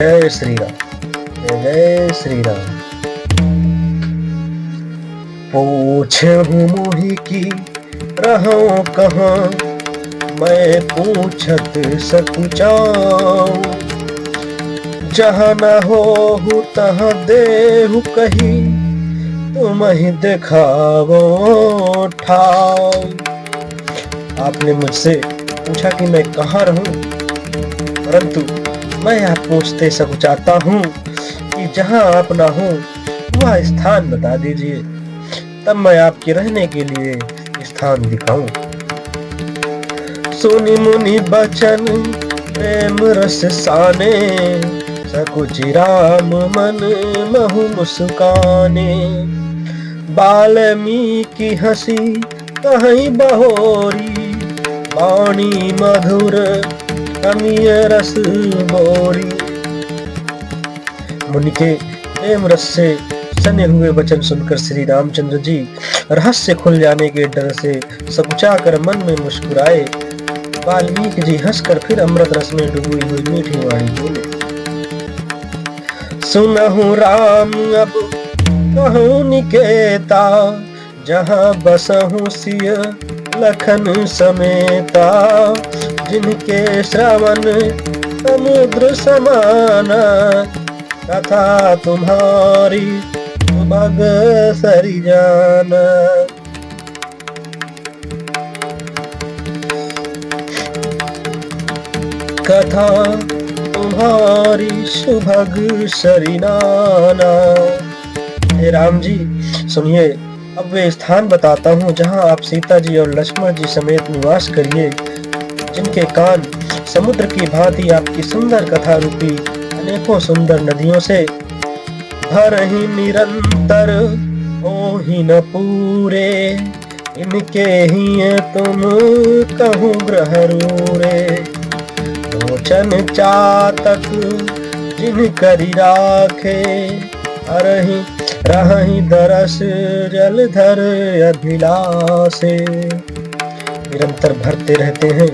जय श्री राम। जय श्री राम। पूछहु मोहि की रहूं कहाँ, मैं पूछत सकुचाऊं। जहाँ न होहु तहाँ देहु कही, तुम्हें दिखावो ठाव। आपने मुझसे पूछा कि मैं कहाँ रहूं, परंतु मैं आप पूछते सकुचाता हूँ कि जहाँ आप ना हो वह स्थान बता दीजिए, तब मैं आपके रहने के लिए स्थान दिखाऊं। सुनि मुनि बचन प्रेम रस साने, सकुचि राम मन महु मुस्काने। बाल्मीकि हंसी कहीं बहोरी, वाणी मधुर अमीय रस बोरी। मुनि के प्रेम रस से सने हुए वचन सुनकर श्री रामचंद्र जी रहस्य खुल जाने के डर से सकुचा कर मन में मुस्कुराए। वाल्मीकि जी हंसकर फिर अमृत रस में डूबी हुई मीठी वाणी बोले। सुनहु राम अब कहूं निकेता, जहाँ बसहु सिय लखन समेता। जिनके श्रवण समुद्र समाना, कथा तुम्हारी सुभग सरिजाना। कथा तुम्हारी सुभग सरिनाना। हे राम जी सुनिए, अब वे स्थान बताता हूँ जहाँ आप सीता जी और लक्ष्मण जी समेत निवास करिए। जिनके कान समुद्र की भांति आपकी सुंदर कथा रूपी अनेकों सुंदर नदियों से भरहि निरंतर होहि न पूरे। इनके ही तुम कहूँ ग्रह रूरे। लोचन चातक जिन करि राखे, हरहि रहहि दरस जलधर अभिलाषे। निरंतर भरते रहते हैं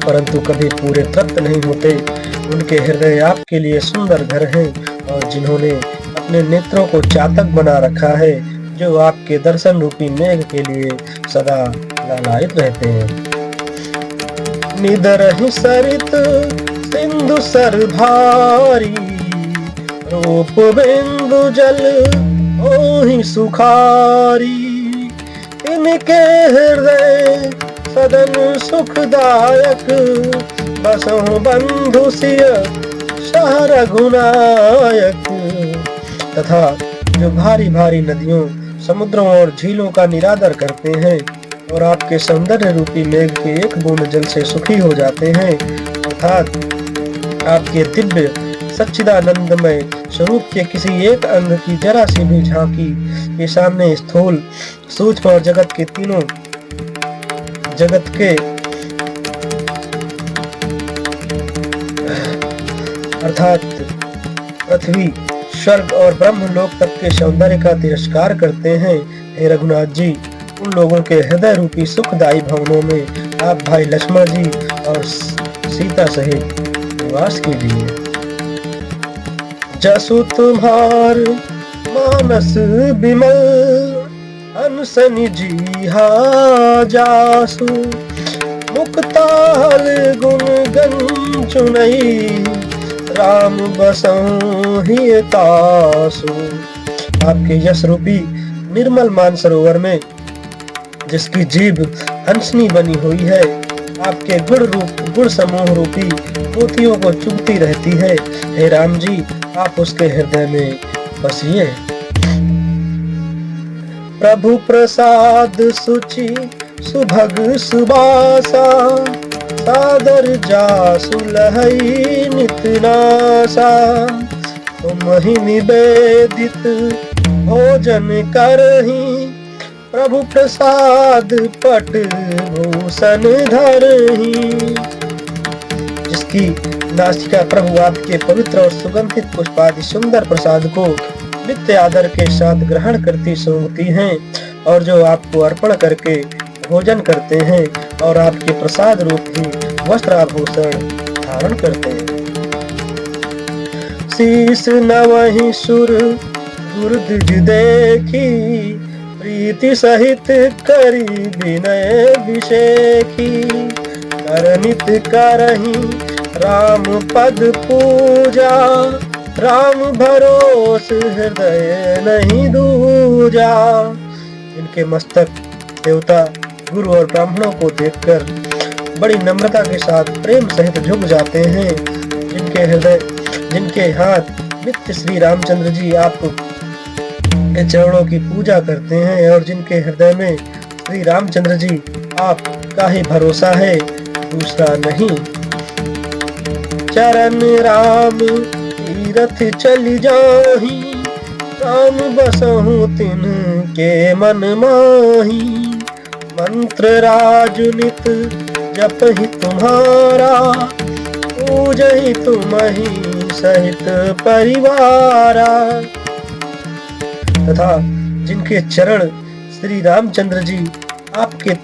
परंतु कभी पूरे तृप्त नहीं होते। उनके हृदय आपके लिए सुंदर घर हैं, और जिन्होंने अपने नेत्रों को चातक बना रखा है, जो आपके दर्शन रूपी मेघ के लिए सदा लालायित रहते हैं। निदरहि सरित सिंधु सर भारी, रूप बिंदु जल ओहि सुखारी। इनके हृदय सदन सुखदायक, बसहु बंधु सिय सह रघुनायक। तथा जो भारी भारी नदियों, समुद्रों और झीलों का निरादर करते हैं और आपके सौंदर्य रूपी मेघ के एक बूंद जल से सुखी हो जाते हैं, अर्थात आपके दिव्य सच्चिदानंदमय स्वरूप के किसी एक अंग की जरा सी भी झांकी के सामने स्थूल सूक्ष्म और जगत के तीनों जगत के अर्थात पृथ्वी, स्वर्ग और ब्रह्मलोक तक के सौंदर्य का तिरस्कार करते हैं। हे रघुनाथ जी, उन लोगों के हृदय रूपी सुखदायी भवनों में आप भाई लक्ष्मण जी और सीता सहित निवास कीजिए। जसु तुम्हार मानस बिमल, अनसनि जीहा जासु। मुक्ताल गुण गन चुनई, राम बसहु हिय तासु। आपके यश रूपी निर्मल मानसरोवर में जिसकी जीभ हंसनी बनी हुई है, आपके गुण समूह रूपी मोतियों को चुभती रहती है। हे राम जी, आप उसके हृदय में बसिए। प्रभु प्रसाद सुचि सुभग सुबासा, सादर जासु लहई नित नासा। तुमहि निवेदित भोजन करहि, प्रभु प्रसाद पट भूषण धरहि। जिसकी नासिका प्रभु आपके पवित्र और सुगंधित पुष्पादि सुंदर प्रसाद को नित्य आदर के साथ ग्रहण करती सूंघती हैं, और जो आपको अर्पण करके भोजन करते हैं और आपके प्रसाद रूप ही वस्त्र आभूषण धारण करते हैं। शीस नवहि सुर गुरद्विज देखी, प्रीति सहित करी विनय विषेखी। करनित करही राम पद पूजा, राम भरोस हृदय नहीं दूजा। इनके मस्तक देवता, गुरु और ब्राह्मणों को देखकर बड़ी नम्रता के साथ प्रेम सहित झुक जाते हैं। जिनके हृदय, जिनके हाथ नित्य श्री रामचंद्र जी आप के चरणों की पूजा करते हैं और जिनके हृदय में श्री रामचंद्र जी आप का ही भरोसा है, दूसरा नहीं। चरण राम तीरथ चली जाही, राम बसहु तिन के मन माही। मंत्र राजनित जपहि तुम्हारा, पूजहि तुम्हि सहित परिवारा। तथा जिनके चरण श्री रामचंद्र जी आप के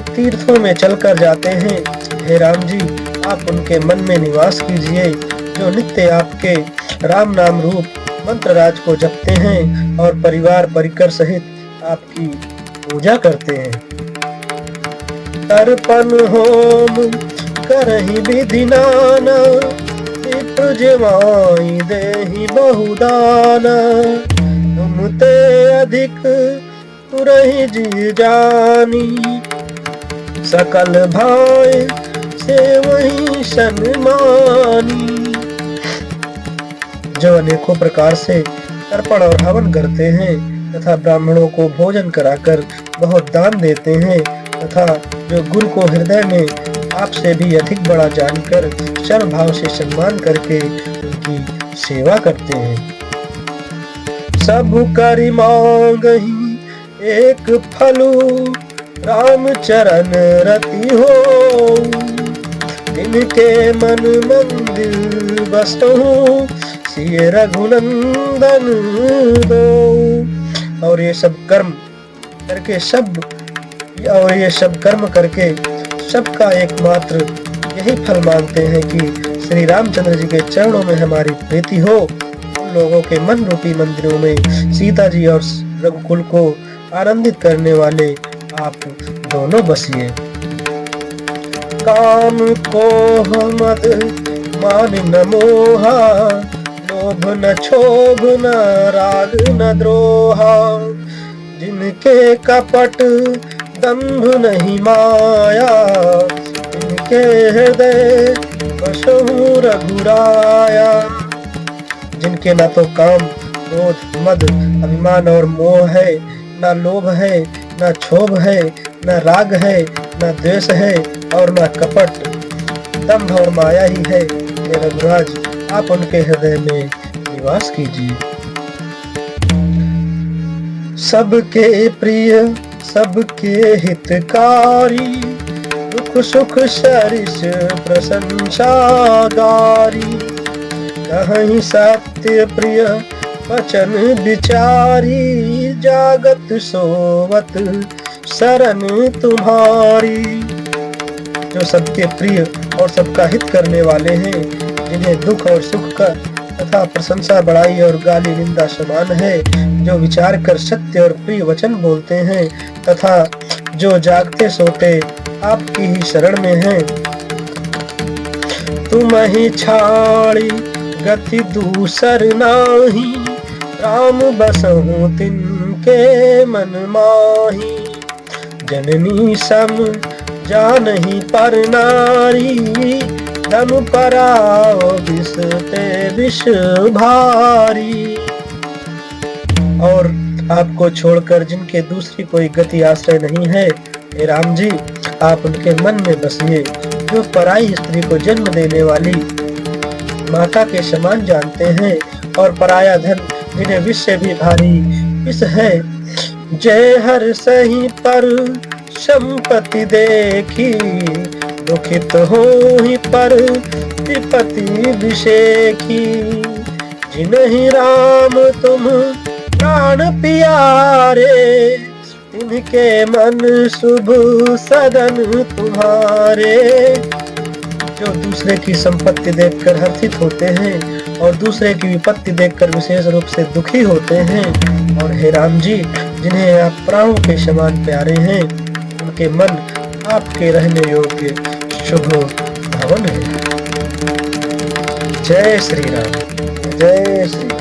तीर्थों में चलकर जाते हैं, हे राम जी आप उनके मन में निवास कीजिए, जो नित्य आपके राम नाम रूप मंत्र राज को जपते हैं और परिवार परिकर सहित आपकी पूजा करते हैं। तर्पण होम करहि विधि नाना, विप्र जमाई देहि बहुदाना। तुम ते अधिक तुरहि जी जानी, सकल भाई से वही सन्मानी। जो अनेकों प्रकार से तर्पण और हवन करते हैं तथा ब्राह्मणों को भोजन कराकर बहुत दान देते हैं, तथा जो गुरु को हृदय में आपसे भी अधिक बड़ा जानकर शरण भाव से सम्मान करके उनकी सेवा करते हैं। सब करि मांगहि एक फलु, राम चरण रति हो। इनके मन मंदिर बसहु, सिय रघुनंदन दो। और ये सब कर्म करके सबका एकमात्र यही फल मांगते हैं कि श्री रामचंद्र जी के चरणों में हमारी प्रीति हो। उन लोगों के मन रूपी मंदिरों में सीता जी और रघुकुल को आनंदित करने वाले आप दोनों बसिए। काम को मद मान न मोहा, लोभ न क्षोभ न राग न द्रोहा। जिनके कपट दंभ नहीं माया, इनके हृदय बसहु रघुराया। जिनके न तो काम, क्रोध, मद, अभिमान और मोह है, न लोभ है, न क्षोभ है, न राग है, न द्वेष है और न कपट, दंभ और माया ही है। हे रघुराज आप उनके हृदय में निवास कीजिए। सबके प्रिय सबके हितकारी, दुख सुख सरिस प्रशंसा गारी। कहीं सत्य प्रिय वचन विचारी, जागत सोवत शरण तुम्हारी। जो सबके प्रिय और सबका हित करने वाले हैं, जिन्हें दुख और सुख का तथा प्रशंसा बड़ाई और गाली निंदा समान है, जो विचार कर सत्य और प्रिय वचन बोलते हैं तथा जो जागते सोते आपकी ही शरण में हैं। तुम ही छाड़ी गति दूसर नाही, राम बसहु तिनके मन माही। जननी सम जानहि पर नारी, धनु पराओ विष ते विष भारी। और आपको छोड़कर जिनके दूसरी कोई गति आश्रय नहीं है, हे राम जी आप उनके मन में बसिए। जो पराई स्त्री को जन्म देने वाली माता के समान जानते हैं और पराया धन जिन्हें विष से भी भारी विष है। जय हर सही पर संपत्ति देखी, दुखित हो ही पर विपत्ति विषेखी। जिन्हीं राम तुम प्राण प्यारे, तिनके मन शुभ सदन तुम्हारे। जो दूसरे की संपत्ति देखकर हर्षित होते हैं और दूसरे की विपत्ति देखकर विशेष रूप से दुखी होते हैं। और हे राम जी, जिन्हें आप प्राणों के समान प्यारे हैं, उनके मन आपके रहने योग्य शुभ भवन है। जय श्री राम, जय श्री राम।